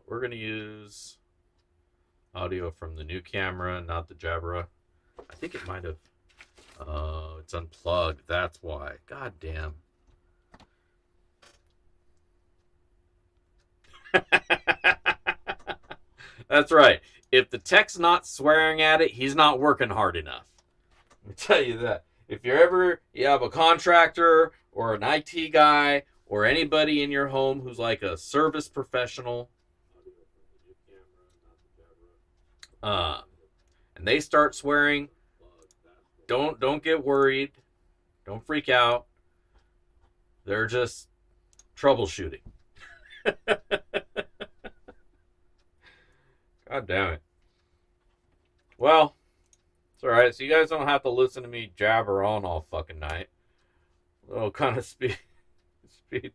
We're going to use audio from the new camera, not the Jabra. I think it might have. Oh, it's unplugged. That's why. God damn. That's right. If the tech's not swearing at it, he's not working hard enough. Let me tell you that. If you have a contractor or an IT guy or anybody in your home who's like a service professional, uh, and they start swearing, don't get worried. Don't freak out. They're just troubleshooting. God damn it. Well, it's alright. So you guys don't have to listen to me jabber on all fucking night. It'll kind of speed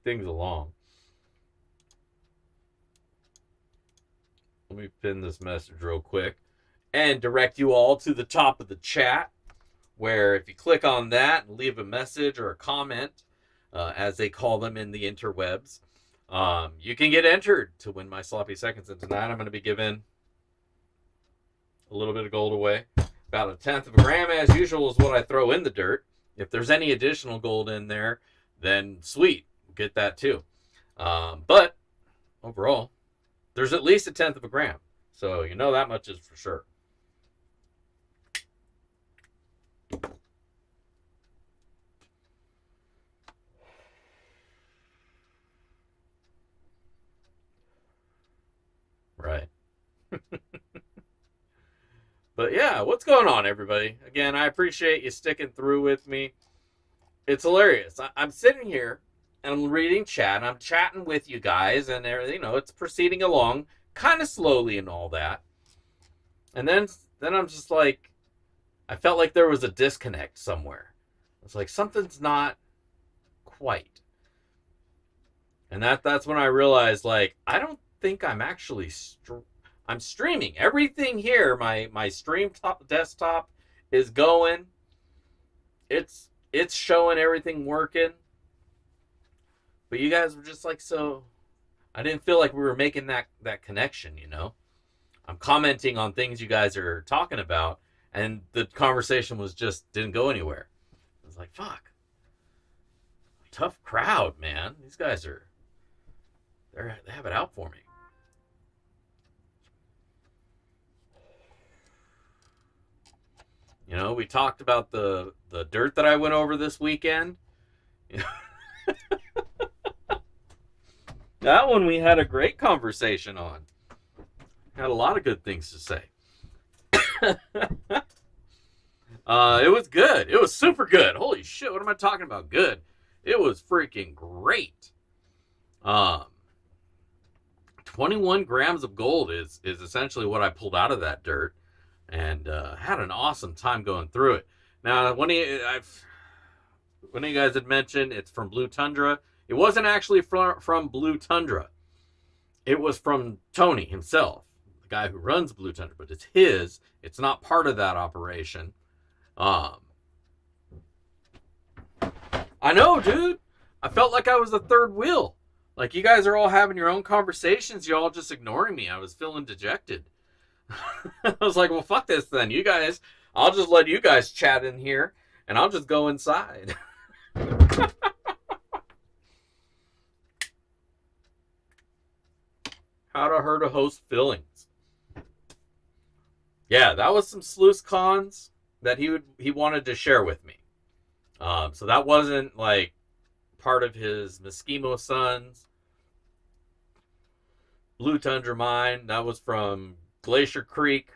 things along. Let me pin this message real quick and direct you all to the top of the chat, where if you click on that and leave a message or a comment, as they call them in the interwebs, you can get entered to win my sloppy seconds. And tonight I'm going to be giving a little bit of gold away. About a tenth of a gram, as usual, is what I throw in the dirt. If there's any additional gold in there, then sweet, get that too. But overall, there's at least a tenth of a gram. So you know that much is for sure. Right. But yeah, what's going on, everybody? Again, I appreciate you sticking through with me. It's hilarious. I'm sitting here and I'm reading chat and I'm chatting with you guys, and it's proceeding along kind of slowly and all that. And then I'm just like, I felt like there was a disconnect somewhere. It's like something's not quite. And that's when I realized, like, I don't think I'm actually I'm streaming everything here. My stream desktop is going. It's showing everything working. But you guys were just like, so I didn't feel like we were making that connection, I'm commenting on things you guys are talking about, and the conversation didn't go anywhere. I was like, fuck. Tough crowd, man. These guys they have it out for me. We talked about the dirt that I went over this weekend. That one we had a great conversation on. Had a lot of good things to say. It was good. It was super good. Holy shit, what am I talking about? Good. It was freaking great. 21 grams of gold is essentially what I pulled out of that dirt, and had an awesome time going through it. Now, one of you guys had mentioned it's from Blue Tundra. It wasn't actually from Blue Tundra. It was from Tony himself, the guy who runs Blue Tundra, but it's his. It's not part of that operation. I know, dude. I felt like I was the third wheel. Like, you guys are all having your own conversations. You're all just ignoring me. I was feeling dejected. I was like, well, fuck this then. You guys, I'll just let you guys chat in here, and I'll just go inside. How to hurt a host feelings. Yeah, that was some sluice cons that he wanted to share with me. So that wasn't like part of his Muskimo Sons Blue Tundra mine. That was from Glacier Creek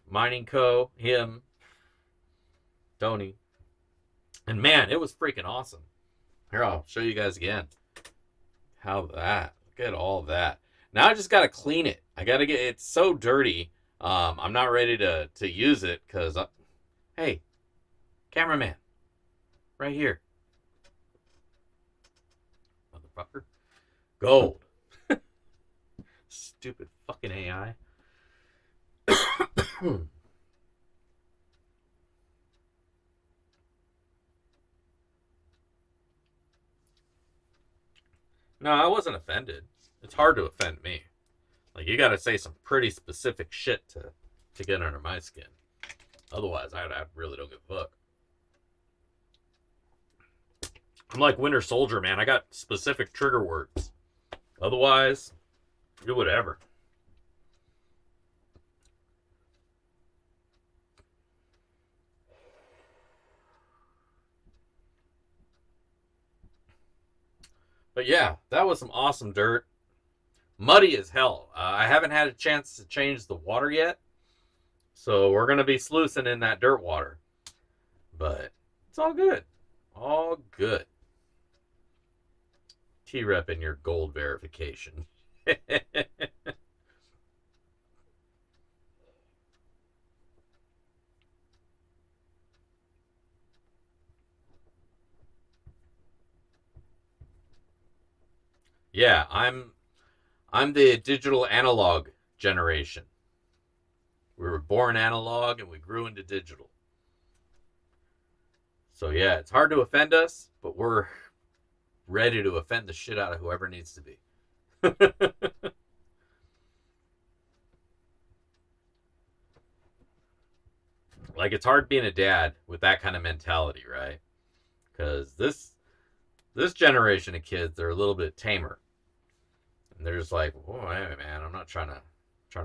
Mining Co. Him, Tony. And man, it was freaking awesome. Here, I'll show you guys again. How that. Look at all that. Now I just got to clean it. I got to get it's so dirty. I'm not ready to use it because, hey, cameraman, right here. Motherfucker. Gold. Stupid fucking AI. No, I wasn't offended. It's hard to offend me. Like, you got to say some pretty specific shit to get under my skin. Otherwise, I really don't give a fuck. I'm like Winter Soldier, man. I got specific trigger words. Otherwise, do whatever. But yeah, that was some awesome dirt. Muddy as hell. I haven't had a chance to change the water yet. So we're going to be sluicing in that dirt water. But it's all good. All good. T-Rep in your gold verification. Yeah, I'm the digital analog generation. We were born analog and we grew into digital. So yeah, it's hard to offend us, but we're ready to offend the shit out of whoever needs to be. Like, it's hard being a dad with that kind of mentality, right? Because this generation of kids, they're a little bit tamer. And they're just like, "Oh, hey, man, I'm not trying to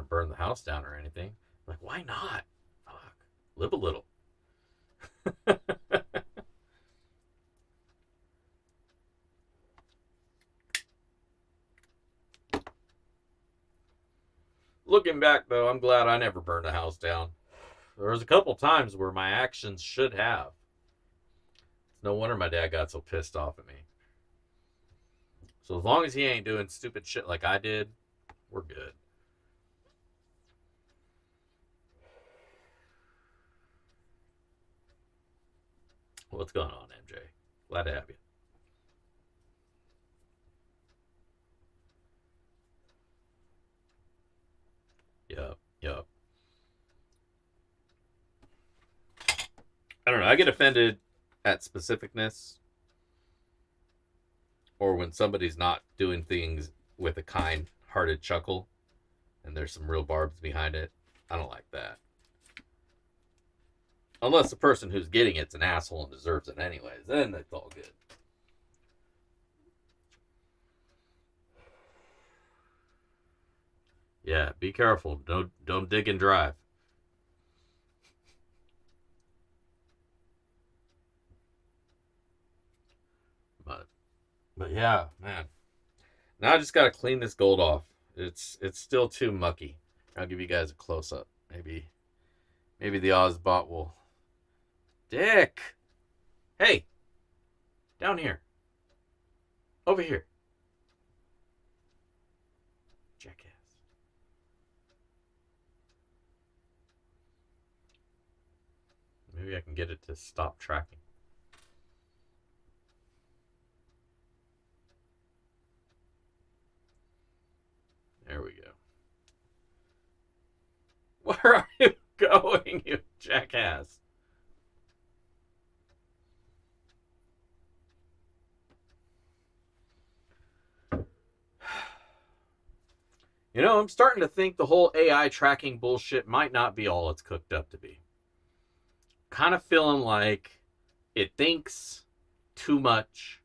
burn the house down or anything." I'm like, why not? Fuck, live a little. Looking back, though, I'm glad I never burned a house down. There was a couple times where my actions should have. It's no wonder my dad got so pissed off at me. So as long as he ain't doing stupid shit like I did, we're good. What's going on, MJ? Glad to have you. Yup. I don't know. I get offended at specificness or when somebody's not doing things with a kind hearted chuckle and there's some real barbs behind it. I don't like that. Unless the person who's getting it's an asshole and deserves it anyways. Then it's all good. Yeah, be careful. Don't dig and drive. But yeah, man. Now I just gotta clean this gold off. It's still too mucky. I'll give you guys a close up. Maybe the Ozbot will. Dick! Hey! Down here. Over here. Jackass. Maybe I can get it to stop tracking. There we go. Where are you going, you jackass? You know, I'm starting to think the whole AI tracking bullshit might not be all it's cooked up to be. Kind of feeling like it thinks too much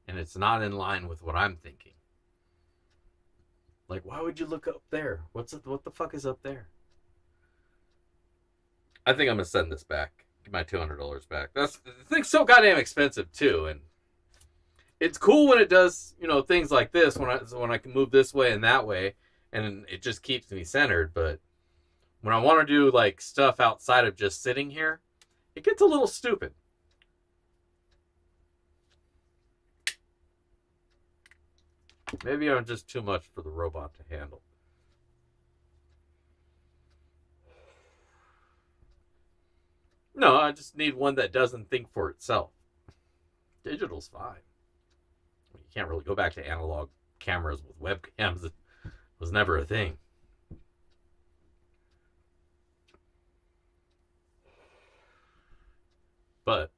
and it's not in line with what I'm thinking. Like, why would you look up there? What the fuck is up there? I think I'm gonna send this back. Get my $200 back. The thing's so goddamn expensive too, and it's cool when it does, things like this when I can move this way and that way, and it just keeps me centered. But when I want to do like stuff outside of just sitting here, it gets a little stupid. Maybe I'm just too much for the robot to handle. No, I just need one that doesn't think for itself. Digital's fine. You can't really go back to analog cameras with webcams. It was never a thing. But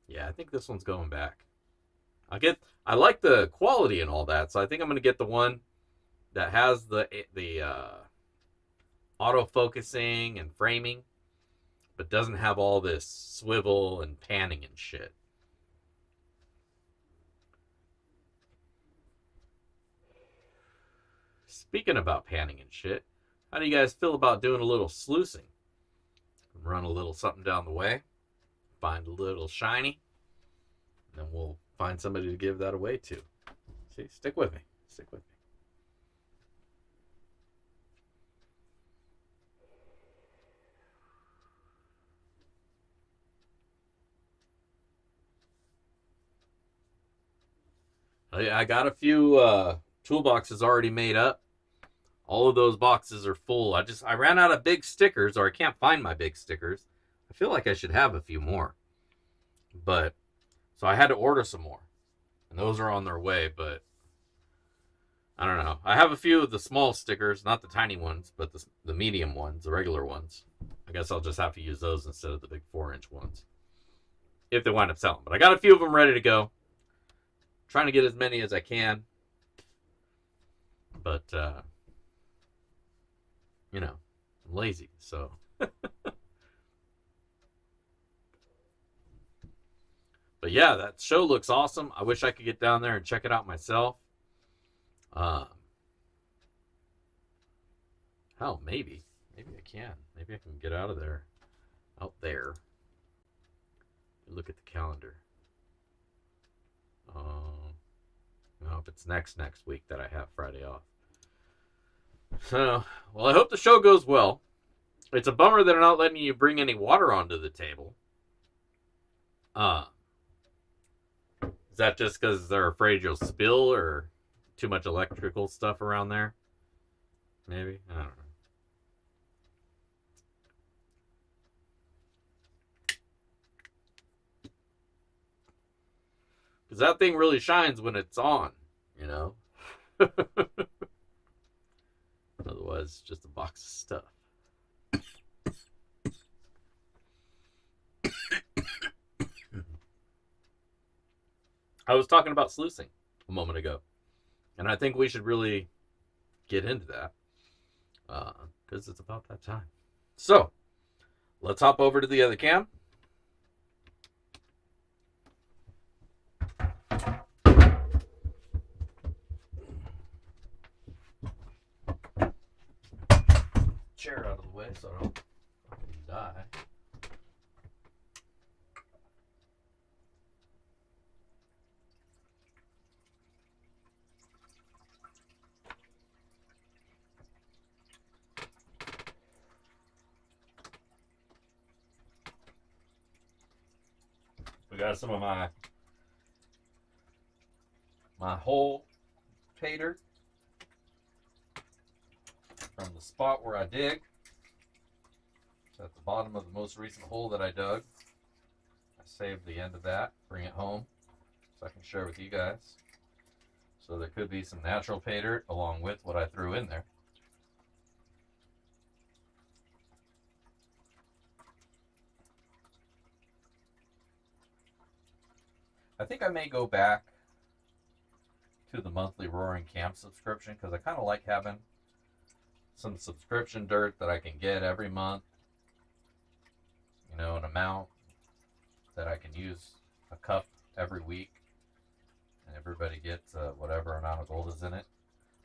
yeah, I think this one's going back. I like the quality and all that, so I think I'm gonna get the one that has the auto focusing and framing, but doesn't have all this swivel and panning and shit. Speaking about panning and shit, how do you guys feel about doing a little sluicing? Run a little something down the way, find a little shiny, and then we'll find somebody to give that away to. See, stick with me. Stick with me. I got a few toolboxes already made up. All of those boxes are full. I ran out of big stickers, or I can't find my big stickers. I feel like I should have a few more. But, so I had to order some more. And those are on their way, but I don't know. I have a few of the small stickers, not the tiny ones, but the medium ones, the regular ones. I guess I'll just have to use those instead of the big 4-inch ones. If they wind up selling. But I got a few of them ready to go. Trying to get as many as I can. But, you know, I'm lazy, so. But yeah, that show looks awesome. I wish I could get down there and check it out myself. Hell, maybe I can. Maybe I can get out there. Look at the calendar. No, if it's next week that I have Friday off. So, well, I hope the show goes well. It's a bummer that they're not letting you bring any water onto the table. Is that just because they're afraid you'll spill, or too much electrical stuff around there? Maybe? I don't know. Because that thing really shines when it's on, you know? Otherwise, it's just a box of stuff. I was talking about sluicing a moment ago. And I think we should really get into that. Because it's about that time. So, let's hop over to the other cam. Chair out of the way so I don't die. We got some of my whole paydirt from the spot where I dig. It's at the bottom of the most recent hole that I dug. I saved the end of that, bring it home so I can share with you guys. So there could be some natural paydirt along with what I threw in there. I think I may go back to the monthly Roaring Camp subscription because I kind of like having some subscription dirt that I can get every month. You know, an amount that I can use a cup every week. And everybody gets whatever amount of gold is in it.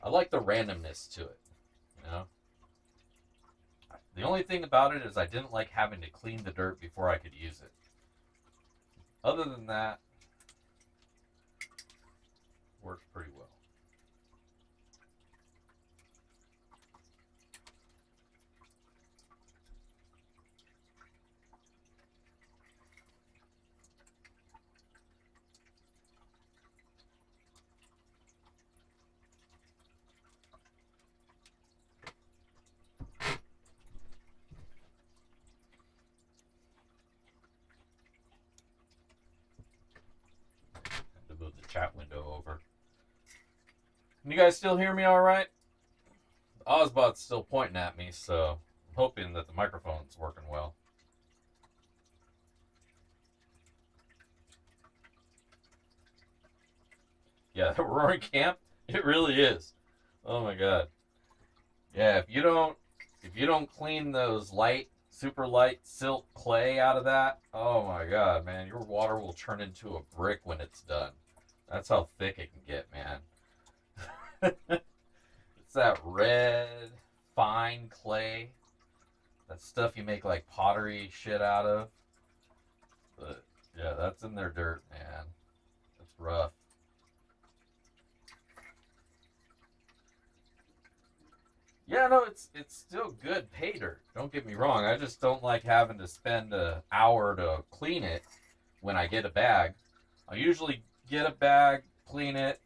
I like the randomness to it, you know. The only thing about it is I didn't like having to clean the dirt before I could use it. Other than that, works pretty well. To move the chat window over. Can you guys still hear me all right? Ozbot's still pointing at me, so I'm hoping that the microphone's working well. Yeah, the Roaring Camp, it really is. Oh my god. Yeah, if you don't clean those super light silt clay out of that, oh my god, man, your water will turn into a brick when it's done. That's how thick it can get, man. It's that red, fine clay. That stuff you make like pottery shit out of. But yeah, that's in their dirt, man. That's rough. Yeah, no, it's still good pay dirt. Don't get me wrong. I just don't like having to spend an hour to clean it when I get a bag. I usually get a bag, clean it,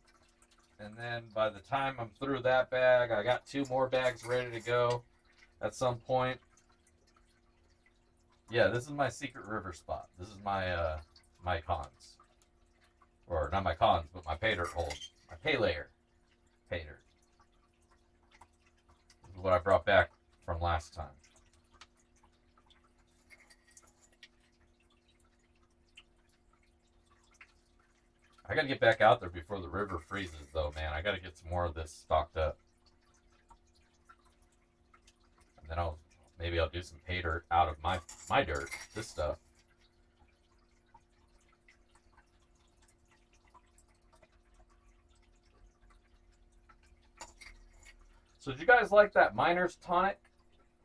and then by the time I'm through that bag, I got two more bags ready to go at some point. Yeah, this is my secret river spot. This is my cons. Or not my cons, but my pay dirt hold. My pay layer pay dirt. This is what I brought back from last time. I gotta get back out there before the river freezes, though, man. I gotta get some more of this stocked up, and then I'll do some pay dirt out of my dirt. This stuff. So, did you guys like that miner's tonic?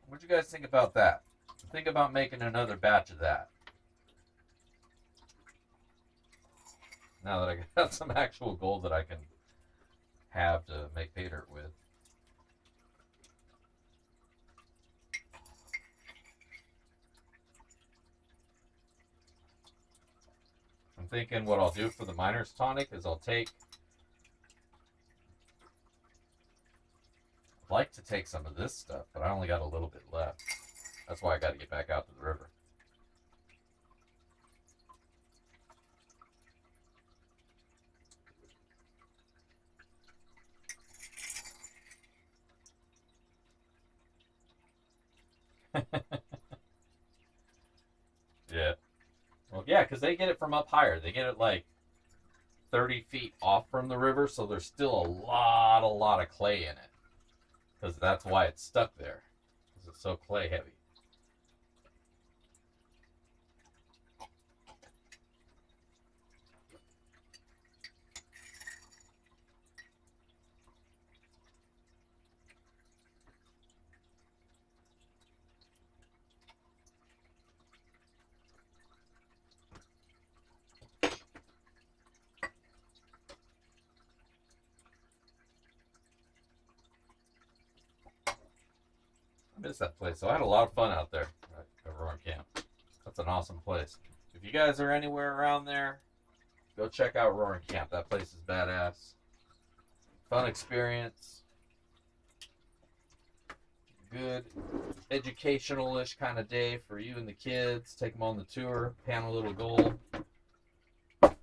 What'd you guys think about that? Think about making another batch of that. Now that I got some actual gold that I can have to make pay dirt with. I'm thinking what I'll do for the miner's tonic is I'd like to take some of this stuff, but I only got a little bit left. That's why I got to get back out to the river. Yeah. Well, yeah, because they get it from up higher. They get it like 30 feet off from the river, so there's still a lot of clay in it. Because that's why it's stuck there. Because it's so clay heavy. I miss that place. So I had a lot of fun out there at Roaring Camp. That's an awesome place. If you guys are anywhere around there, go check out Roaring Camp. That place is badass. Fun experience. Good educational-ish kind of day for you and the kids. Take them on the tour. Pan a little gold. If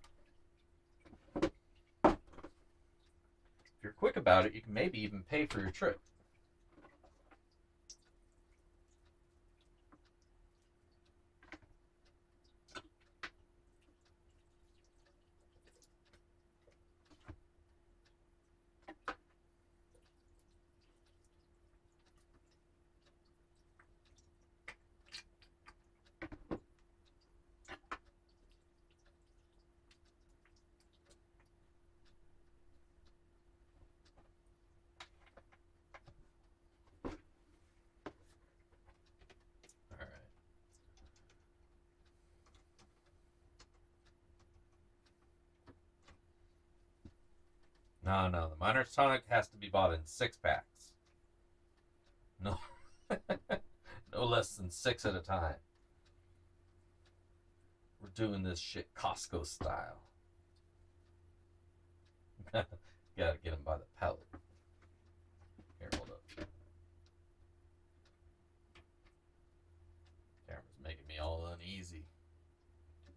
you're quick about it, you can maybe even pay for your trip. All right. No. The Miner's Tonic has to be bought in 6 packs. No, no less than 6 at a time. We're doing this shit Costco style. Gotta get them by the pellet. Here, hold up. Camera's making me all uneasy.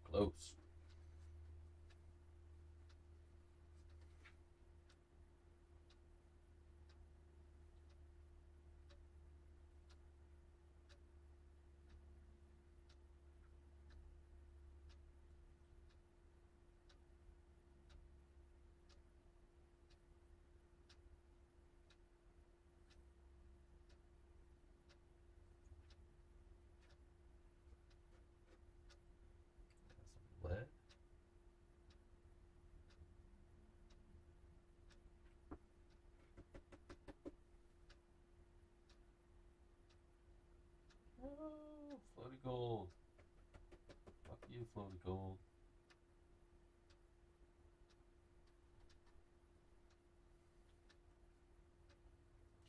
Close. Floaty gold. Fuck you, floaty gold.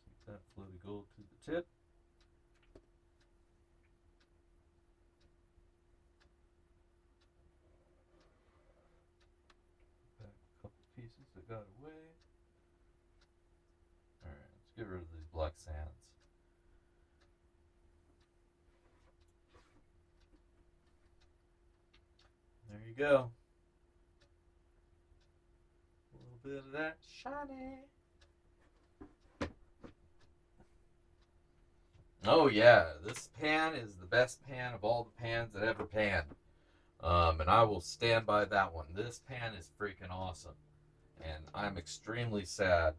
Keep that floaty gold to the tip. Back a couple pieces that got away. Alright, let's get rid of these black sands. There you go. A little bit of that shiny. Oh yeah, this pan is the best pan of all the pans that ever panned. And I will stand by that one. This pan is freaking awesome. And I'm extremely sad.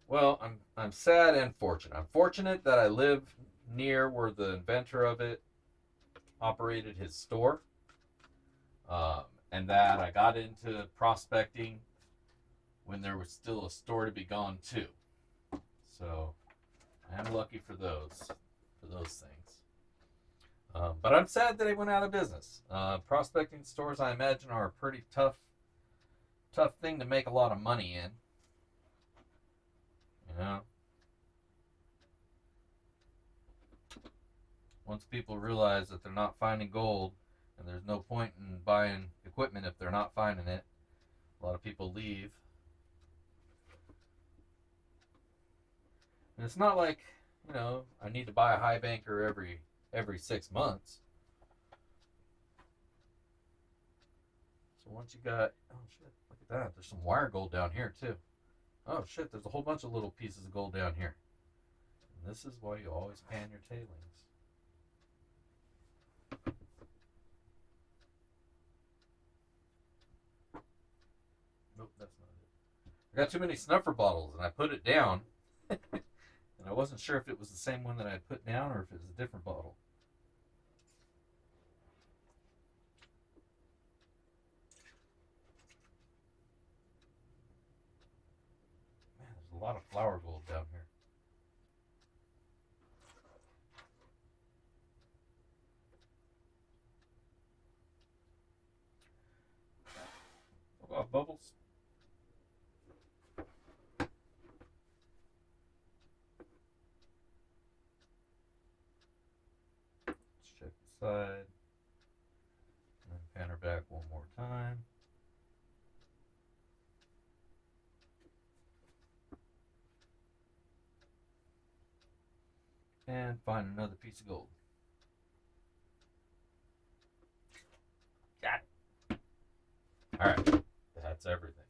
Well, I'm sad and fortunate. I'm fortunate that I live near where the inventor of it operated his store. And that I got into prospecting when there was still a store to be gone to. So I am lucky for those things. But I'm sad that it went out of business. Prospecting stores, I imagine, are a pretty tough thing to make a lot of money in. You know? Once people realize that they're not finding gold, and there's no point in buying equipment if they're not finding it, a lot of people leave. And it's not like, you know, I need to buy a high banker every 6 months. So once you got, oh shit, look at that. There's some wire gold down here too. Oh shit, there's a whole bunch of little pieces of gold down here. And this is why you always pan your tailings. Nope, that's not it. I got too many snuffer bottles and I put it down. And I wasn't sure if it was the same one that I put down or if it was a different bottle. Man, there's a lot of flower gold down here. What about bubbles? Check the side, and then pan her back one more time. And find another piece of gold. Got it. Alright, that's everything.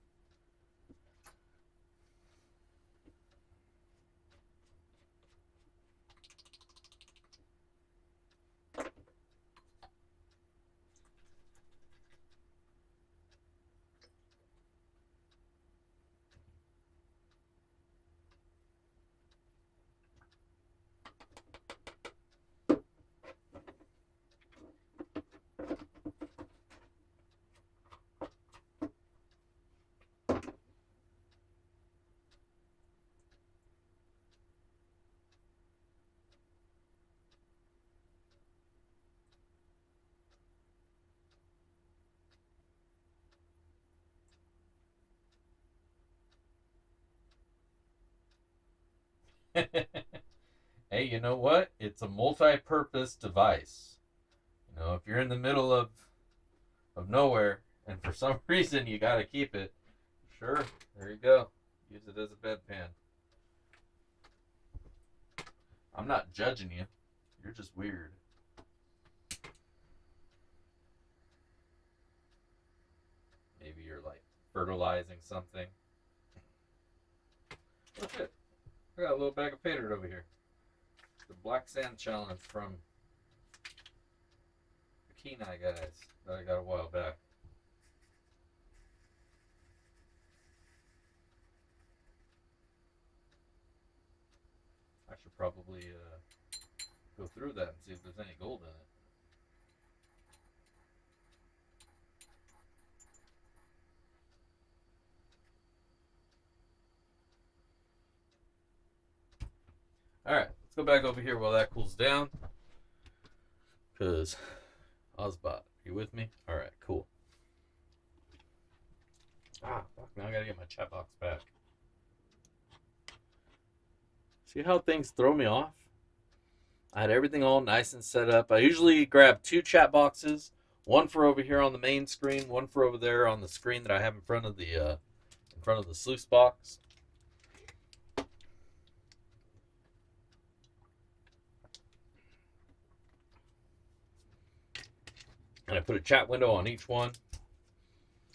Hey, you know what? It's a multi-purpose device. You know, if you're in the middle of nowhere and for some reason you gotta keep it, sure, there you go. Use it as a bedpan. I'm not judging you. You're just weird. Maybe you're like fertilizing something. Oh shit. I got a little bag of paydirt over here. The Black Sand Challenge from the Kenai guys that I got a while back. I should probably go through that and see if there's any gold in it. Alright, let's go back over here while that cools down. Because, Ozbot, you with me? Alright, cool. Ah, fuck, now I gotta get my chat box back. See how things throw me off? I had everything all nice and set up. I usually grab 2 chat boxes, one for over here on the main screen, one for over there on the screen that I have in front of the sluice box. And I put a chat window on each one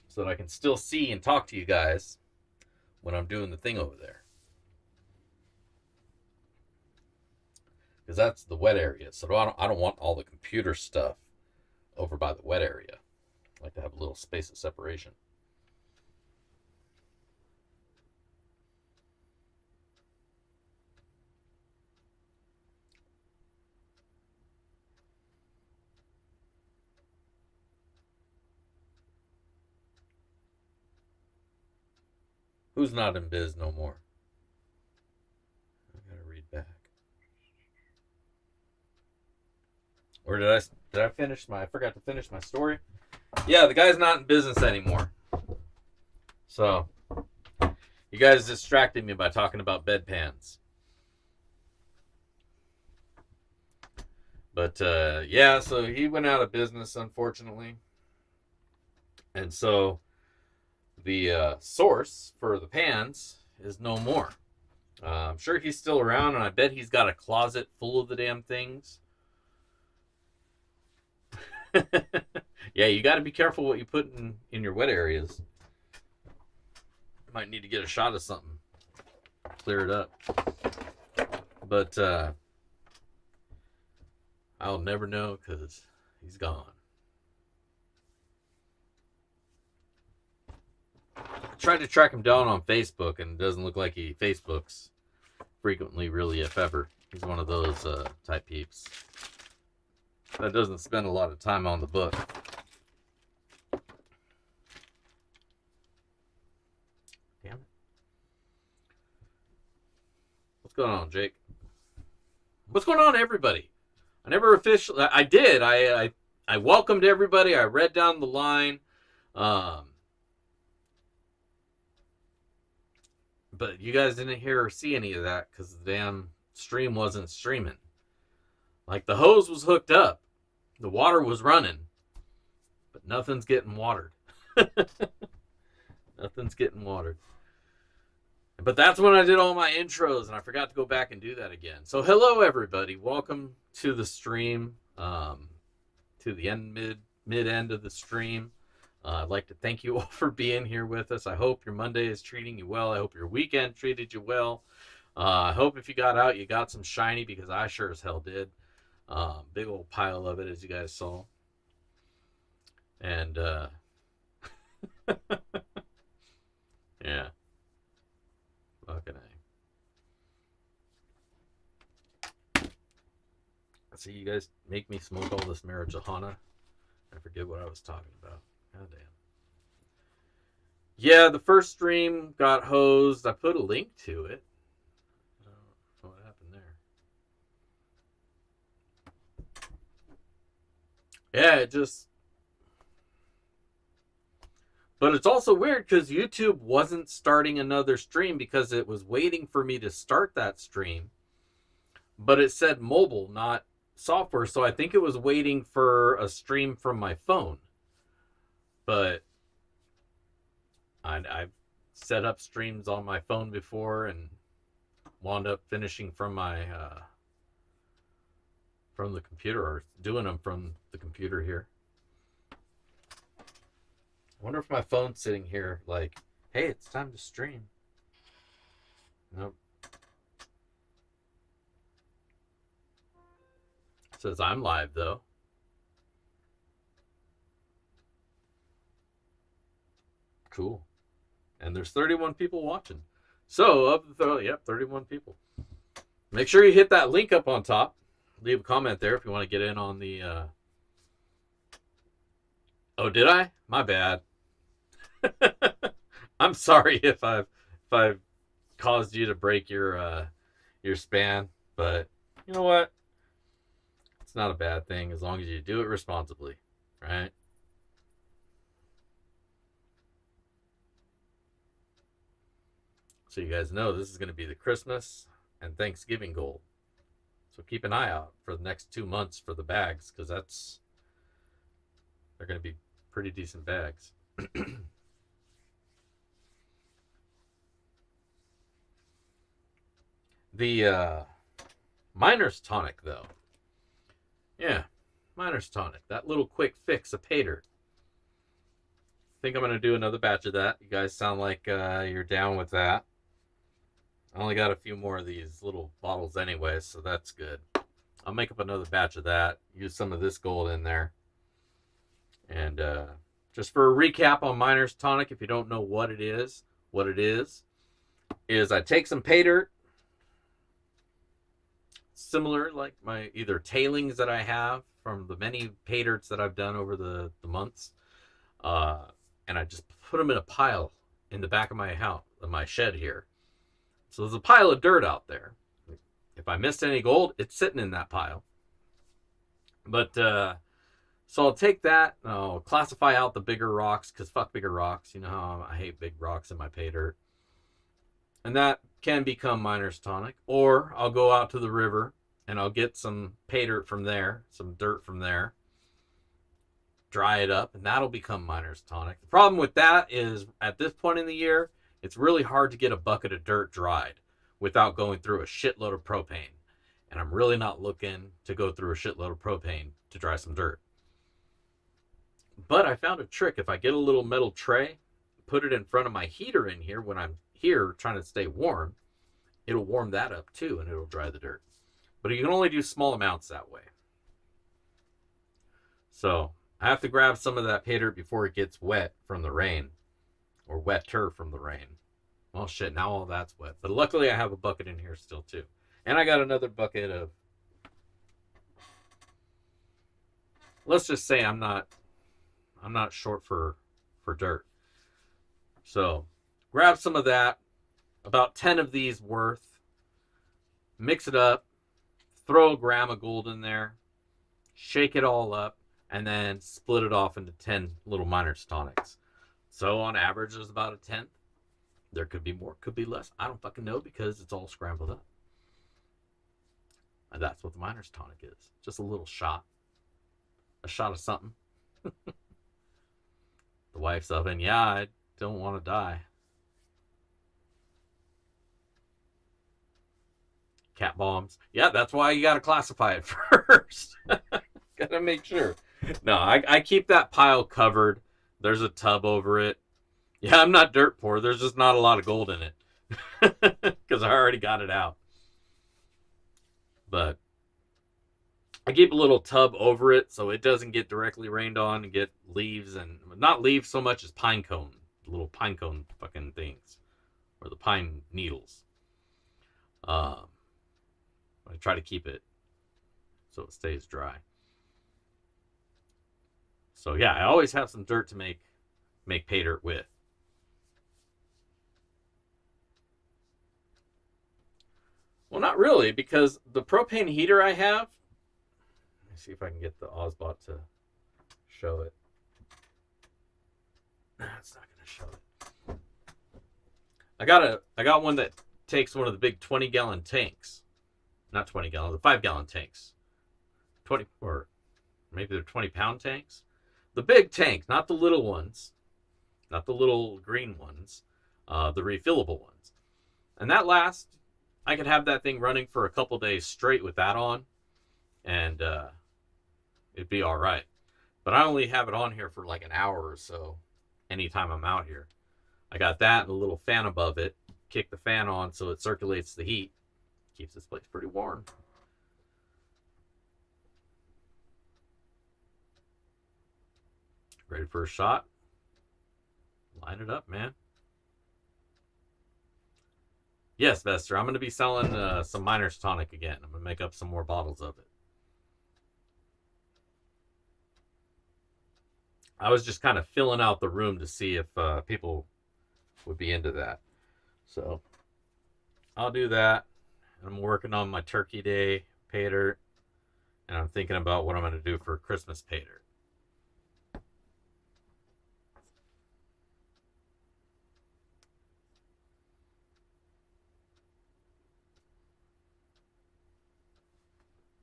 so that I can still see and talk to you guys when I'm doing the thing over there. Because that's the wet area. So I don't want all the computer stuff over by the wet area. I like to have a little space of separation. Who's not in biz no more? I gotta read back. Or did I finish I forgot to finish my story? Yeah, the guy's not in business anymore. So, you guys distracted me by talking about bedpans. But, yeah, so he went out of business, unfortunately. And so, the source for the pans is no more. I'm sure he's still around, and I bet he's got a closet full of the damn things. Yeah, you got to be careful what you put in your wet areas. Might need to get a shot of something. Clear it up. But I'll never know because he's gone. I tried to track him down on Facebook, and it doesn't look like he Facebooks frequently, really, if ever. He's one of those type peeps that doesn't spend a lot of time on the book. Damn it. What's going on, Jake? What's going on, everybody? I never officially... I did. I welcomed everybody. I read down the line. But you guys didn't hear or see any of that because the damn stream wasn't streaming. Like, the hose was hooked up. The water was running. But nothing's getting watered. Nothing's getting watered. But that's when I did all my intros, and I forgot to go back and do that again. So hello, everybody. Welcome to the stream, to the mid-end of the stream. I'd like to thank you all for being here with us. I hope your Monday is treating you well. I hope your weekend treated you well. I hope if you got out, you got some shiny, because I sure as hell did. Big old pile of it, as you guys saw. And, yeah. Fucking A. See, you guys make me smoke all this marijuana. I forget what I was talking about. God damn. Yeah, the first stream got hosed. I put a link to it. I don't know what happened there. Yeah, it just... But it's also weird because YouTube wasn't starting another stream because it was waiting for me to start that stream. But it said mobile, not software. So I think it was waiting for a stream from my phone. But I've set up streams on my phone before and wound up finishing from my from the computer, or doing them from the computer here. I wonder if my phone's sitting here like, hey, it's time to stream. Nope. It says I'm live though. Cool. And there's 31 people watching. So, of the 31 people. Make sure you hit that link up on top. Leave a comment there if you want to get in on the... Oh, did I? My bad. I'm sorry if I've caused you to break your span, but you know what? It's not a bad thing as long as you do it responsibly, right? So you guys know this is going to be the Christmas and Thanksgiving goal. So keep an eye out for the next 2 months for the bags, because they're going to be pretty decent bags. The Miner's Tonic, though. Yeah, Miner's Tonic. That little quick fix of paydirt. I think I'm going to do another batch of that. You guys sound like you're down with that. I only got a few more of these little bottles anyway, so that's good. I'll make up another batch of that. Use some of this gold in there. And just for a recap on Miner's Tonic, if you don't know what it is I take some paydirt, similar like my either tailings that I have from the many paydirts that I've done over the months, and I just put them in a pile in the back of my house, my shed here. So there's a pile of dirt out there. If I missed any gold, it's sitting in that pile. But so I'll take that, and I'll classify out the bigger rocks, because fuck bigger rocks. You know how I hate big rocks in my pay dirt. And that can become Miner's Tonic. Or I'll go out to the river and I'll get some pay dirt from there, some dirt from there, dry it up, and that'll become Miner's Tonic. The problem with that is at this point in the year, it's really hard to get a bucket of dirt dried without going through a shitload of propane. And I'm really not looking to go through a shitload of propane to dry some dirt. But I found a trick. If I get a little metal tray, put it in front of my heater in here when I'm here trying to stay warm, it'll warm that up too, and it'll dry the dirt. But you can only do small amounts that way. So I have to grab some of that pay dirt before it gets wet from the rain, or wetter from the rain. Well, shit, now all that's wet. But luckily I have a bucket in here still too. And I got another bucket of, let's just say I'm not short for dirt. So grab some of that, about 10 of these worth, mix it up, throw a gram of gold in there, shake it all up, and then split it off into 10 little Miner's Tonics. So on average, there's about a tenth. There could be more, could be less. I don't fucking know, because it's all scrambled up. And that's what the Miner's Tonic is. Just a little shot. A shot of something. The wife's oven. Yeah, I don't want to die. Cat bombs. Yeah, that's why you got to classify it first. Got to make sure. No, I keep that pile covered. There's a tub over it. Yeah, I'm not dirt poor. There's just not a lot of gold in it. Because I already got it out. But I keep a little tub over it so it doesn't get directly rained on and get leaves, and not leaves so much as pine cone, little pine cone fucking things, or the pine needles. I try to keep it so it stays dry. So yeah, I always have some dirt to make pay dirt with. Well, not really, because the propane heater I have, let me see if I can get the Ozbot to show it. It's not going to show it. I got one that takes one of the big 20-gallon tanks. Not 20 gallon, the 5-gallon tanks. 20, or maybe they're 20-pound tanks. The big tank, not the little ones. Not the little green ones. The refillable ones. And that lasts, I could have that thing running for a couple days straight with that on, and it'd be all right. But I only have it on here for like an hour or so anytime I'm out here. I got that and a little fan above it. Kick the fan on so it circulates the heat. Keeps this place pretty warm. Ready for a shot? Line it up, man. Yes, Vester, I'm going to be selling some Miner's Tonic again. I'm going to make up some more bottles of it. I was just kind of filling out the room to see if people would be into that. So I'll do that. I'm working on my Turkey Day pay dirt. And I'm thinking about what I'm going to do for Christmas paydirt.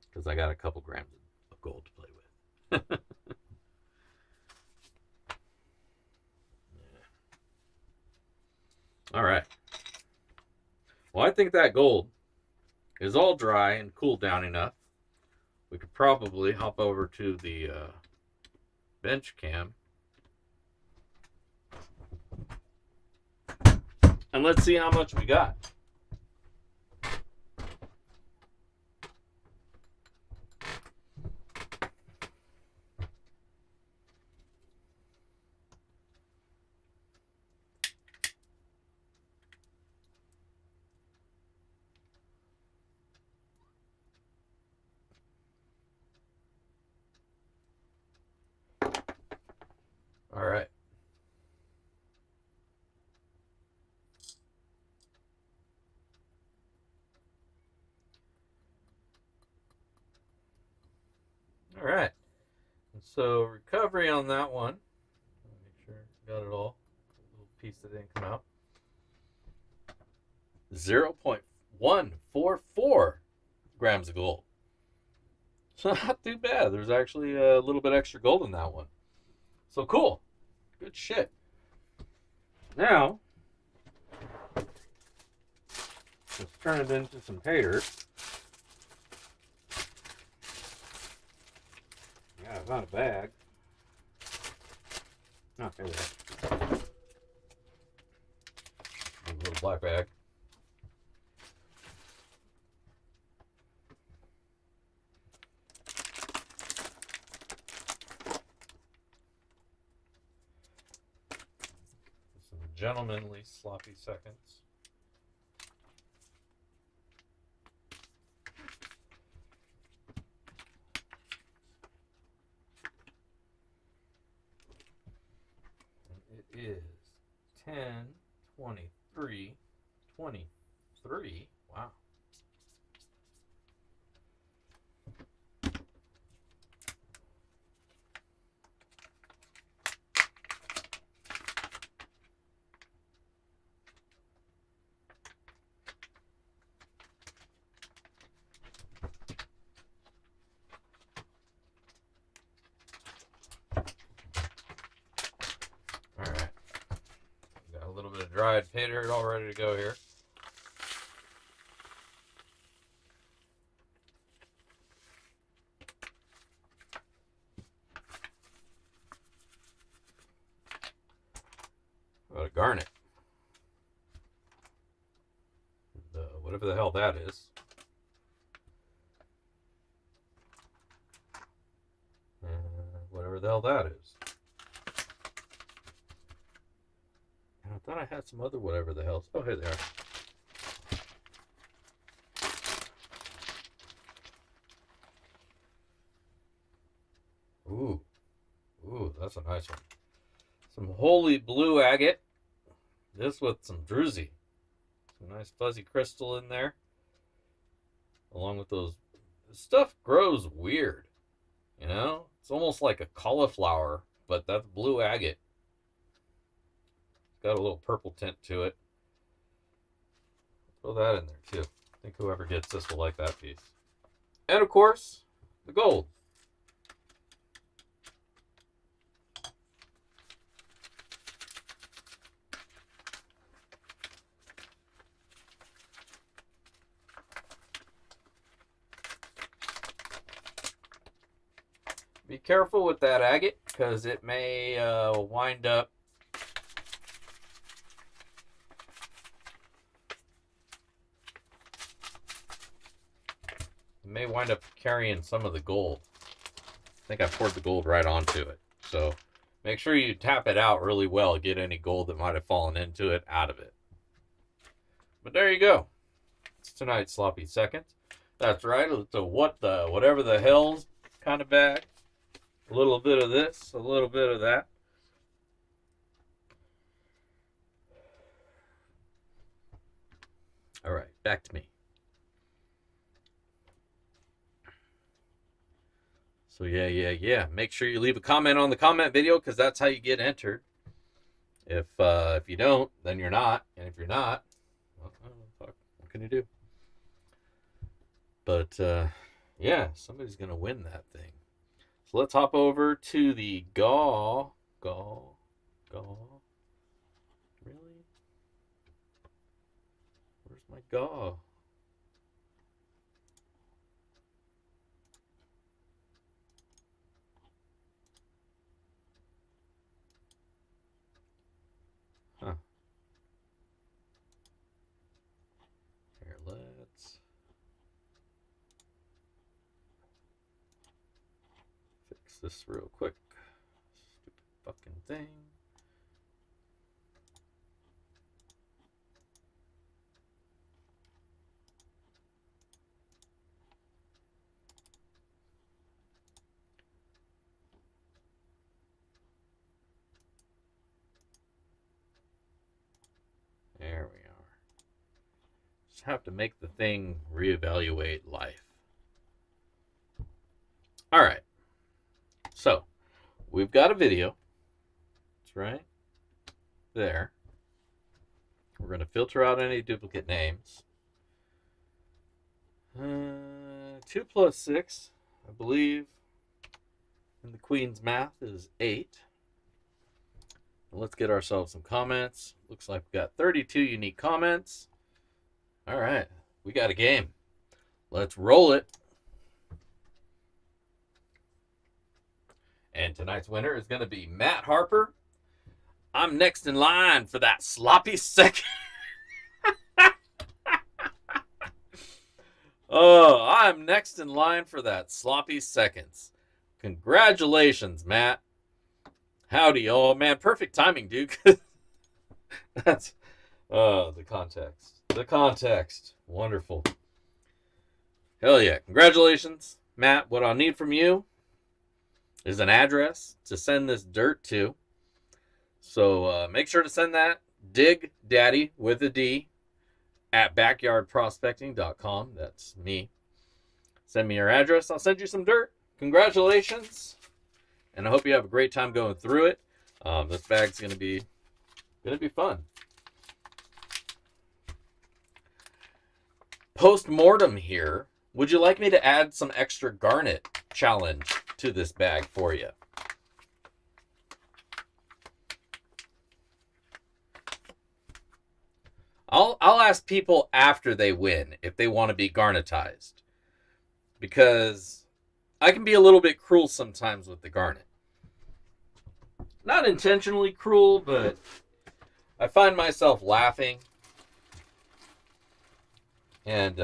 Because I got a couple grams of gold to play with. All right. Well, I think that gold is all dry and cooled down enough. We could probably hop over to the bench cam. And let's see how much we got. All right. All right. And so recovery on that one. Make sure I got it all. A little piece that didn't come out. 0.144 grams of gold. So not too bad. There's actually a little bit extra gold in that one. So cool. Good shit. Now, let's turn it into some paydirt. Yeah, I found a bag. Oh, here we go. A little black bag. Some gentlemanly sloppy seconds. It is 10, 23, 23. Wow. All right. Got a little bit of dried paydirt all ready to go here. About a garnet. Whatever the hell that is. Whatever the hell that is. And I thought I had some other whatever the hell. Oh, here they are. Ooh. Ooh, that's a nice one. Some holy blue agate. This with some druzy. Some nice fuzzy crystal in there. Along with those. This stuff grows weird. You know? It's almost like a cauliflower, but that's blue agate. It's got a little purple tint to it. Throw that in there too. I think whoever gets this will like that piece. And of course, the gold. Be careful with that agate because it may wind up carrying some of the gold. I think I poured the gold right onto it. So make sure you tap it out really well, get any gold that might have fallen into it out of it. But there you go. It's tonight's sloppy second. That's right. It's a whatever the hell's kind of bag. A little bit of this, a little bit of that. All right, back to me. So yeah. Make sure you leave a comment on the comment video, because that's how you get entered. If you don't, then you're not. And if you're not, well, fuck, what can you do? But yeah, somebody's gonna win that thing. So let's hop over to the Gaw. Really? Where's my Gaw? Huh. Here, let's fix this real quick. Stupid fucking thing. There we are. Just have to make the thing reevaluate life. All right. So, we've got a video. That's right there. We're going to filter out any duplicate names. 2 plus 6, I believe, in the Queen's math is 8. Let's get ourselves some comments. Looks like we got 32 unique comments. All right, we got a game. Let's roll it. And tonight's winner is going to be Matt Harper. I'm next in line for that sloppy second. Oh, I'm next in line for that sloppy seconds. Congratulations, Matt. Howdy, y'all. Man, perfect timing, dude. That's, the context. The context. Wonderful. Hell yeah. Congratulations, Matt. What I'll need from you is an address to send this dirt to. So make sure to send that Dig Daddy with a D at backyardprospecting.com. That's me. Send me your address. I'll send you some dirt. Congratulations. And I hope you have a great time going through it. This bag's gonna be fun. Post-mortem here. Would you like me to add some extra garnet challenge to this bag for you? I'll ask people after they win if they want to be garnetized, because I can be a little bit cruel sometimes with the garnet. Not intentionally cruel, but I find myself laughing and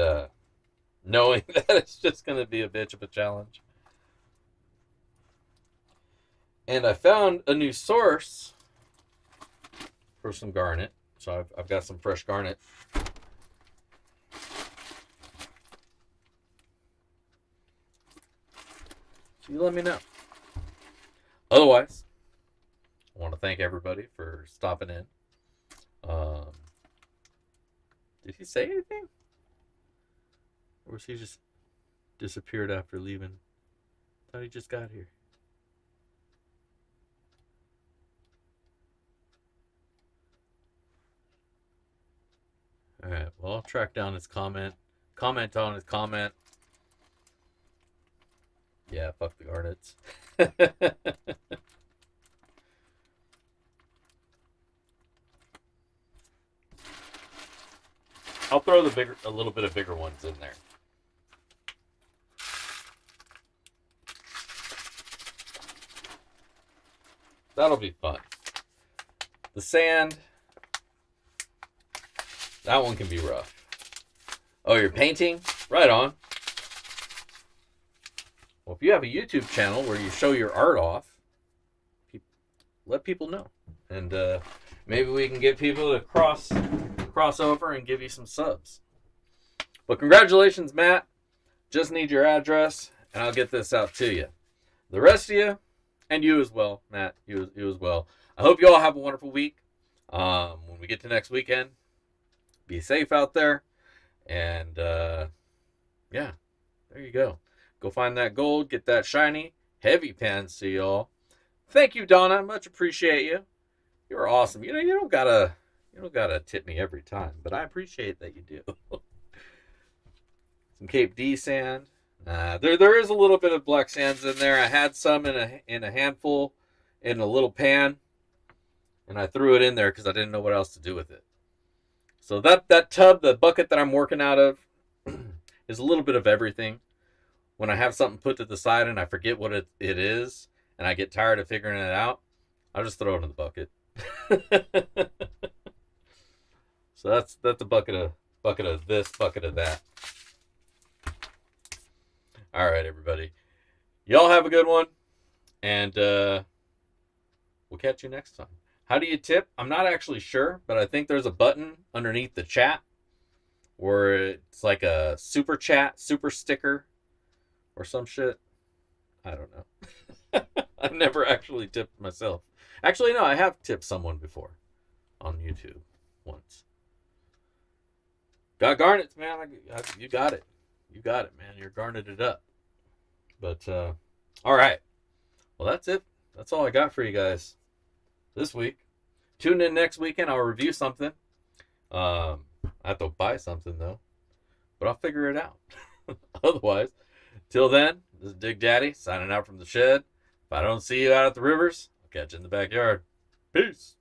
knowing that it's just going to be a bitch of a challenge. And I found a new source for some garnet. So I've got some fresh garnet. So you let me know. Otherwise, I want to thank everybody for stopping in. Did he say anything? Or was he just disappeared after leaving? I thought he just got here. Alright, well, I'll track down his comment. Comment on his comment. Yeah, fuck the garnets. I'll throw a little bit of bigger ones in there. That'll be fun. The sand, that one can be rough. Oh, you're painting? Right on. Well, if you have a YouTube channel where you show your art off, let people know. And maybe we can get people to cross over and give you some subs. But congratulations, Matt. Just need your address, and I'll get this out to you. The rest of you, and you as well, Matt, you as well. I hope you all have a wonderful week. When we get to next weekend, be safe out there. And, yeah, there you go. Go find that gold, get that shiny, Heavy pens to y'all. Thank you, Donna. Much appreciate you. You're awesome. You don't gotta tip me every time, but I appreciate that you do. Some Cape D sand. There is a little bit of black sands in there. I had some in a handful in a little pan, and I threw it in there because I didn't know what else to do with it. So that tub, the bucket that I'm working out of, is a little bit of everything. When I have something put to the side and I forget what it is, and I get tired of figuring it out, I'll just throw it in the bucket. So that's a bucket of this, bucket of that. All right, everybody. Y'all have a good one, and we'll catch you next time. How do you tip? I'm not actually sure, but I think there's a button underneath the chat where it's like a super chat, super sticker, or some shit. I don't know. I've never actually tipped myself. Actually, no, I have tipped someone before on YouTube once. Got garnets, man. You got it. You got it, man. You're garneted it up. But, all right. Well, that's it. That's all I got for you guys this week. Tune in next weekend. I'll review something. I have to buy something, though. But I'll figure it out. Otherwise, till then, this is Dig Daddy signing out from the shed. If I don't see you out at the rivers, I'll catch you in the backyard. Peace.